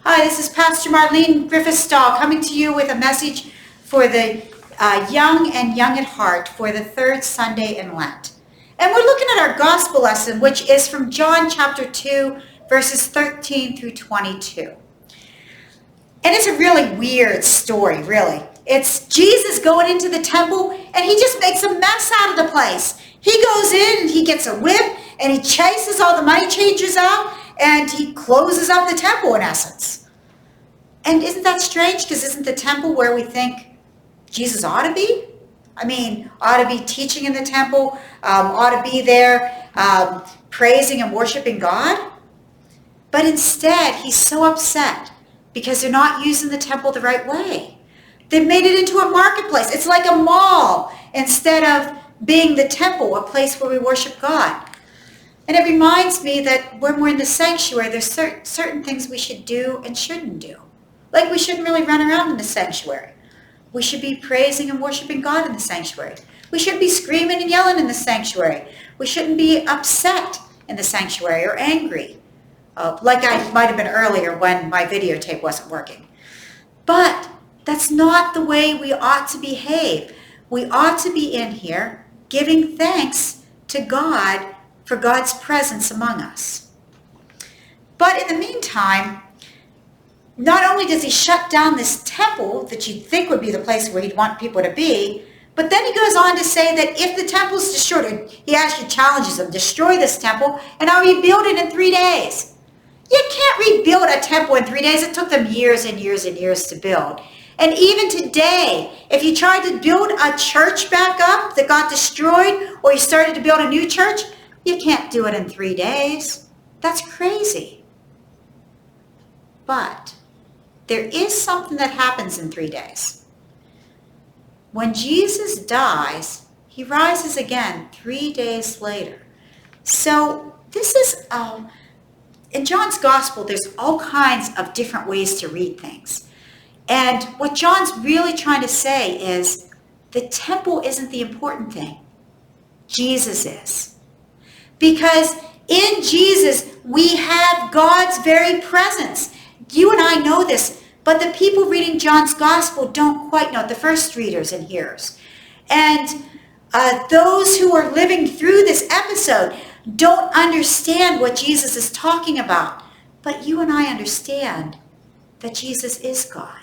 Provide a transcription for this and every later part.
Hi, this is Pastor Marleen Griffith-Stull coming to you with a message for the young and young at heart for the third Sunday in Lent. And we're looking at our gospel lesson, which is from John chapter 2, verses 13 through 22. And it's a really weird story, really. It's Jesus going into the temple, and he just makes a mess out of the place. He goes in, and he gets a whip, and he chases all the money changers out, and he closes up the temple, in essence. And isn't that strange? Because isn't the temple where we think Jesus ought to be? I mean, ought to be teaching in the temple, ought to be there praising and worshiping God. But instead, he's so upset because they're not using the temple the right way. They've made it into a marketplace. It's like a mall instead of being the temple, a place where we worship God. And it reminds me that when we're in the sanctuary, there's certain things we should do and shouldn't do. Like we shouldn't really run around in the sanctuary. We should be praising and worshiping God in the sanctuary. We shouldn't be screaming and yelling in the sanctuary. We shouldn't be upset in the sanctuary or angry, like I might have been earlier when my videotape wasn't working. But that's not the way we ought to behave. We ought to be in here giving thanks to God for God's presence among us. But in the meantime, not only does he shut down this temple that you'd think would be the place where he'd want people to be, but then he goes on to say that if the temple's destroyed, he actually challenges them, destroy this temple and I'll rebuild it in 3 days. You can't rebuild a temple in 3 days. It took them years and years and years to build. And even today, if you tried to build a church back up that got destroyed, or you started to build a new church, you can't do it in 3 days. That's crazy. But there is something that happens in 3 days. When Jesus dies, he rises again 3 days later. So this is, in John's gospel, there's all kinds of different ways to read things. And what John's really trying to say is the temple isn't the important thing. Jesus is. Because in Jesus, we have God's very presence. You and I know this, but the people reading John's gospel don't quite know it, the first readers and hearers. And those who are living through this episode don't understand what Jesus is talking about. But you and I understand that Jesus is God.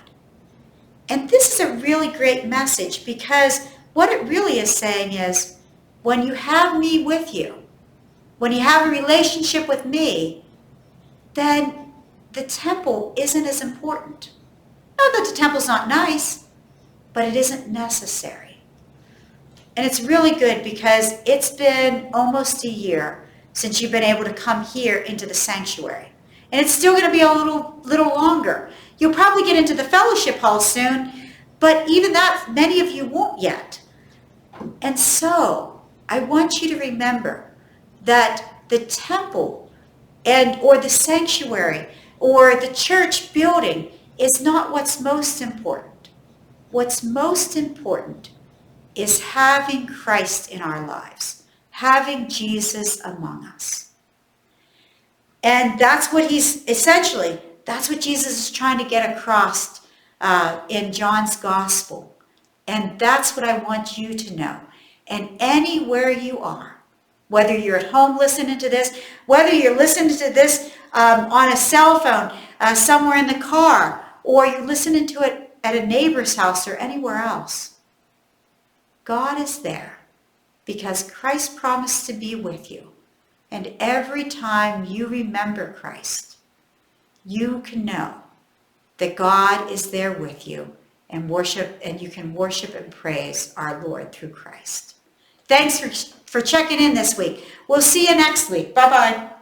And this is a really great message, because what it really is saying is, when you have me with you, when you have a relationship with me, then the temple isn't as important. Not that the temple's not nice, but it isn't necessary. And it's really good because it's been almost a year since you've been able to come here into the sanctuary. And it's still going to be a little longer. You'll probably get into the fellowship hall soon, but even that, many of you won't yet. And so I want you to remember that the temple or the sanctuary or the church building is not what's most important. What's most important is having Christ in our lives, having Jesus among us. And that's what that's what Jesus is trying to get across in John's gospel. And that's what I want you to know. And anywhere you are, whether you're at home listening to this, whether you're listening to this on a cell phone, somewhere in the car, or you're listening to it at a neighbor's house or anywhere else, God is there because Christ promised to be with you. And every time you remember Christ, you can know that God is there with you and you can worship and praise our Lord through Christ. Thanks for checking in this week. We'll see you next week. Bye-bye.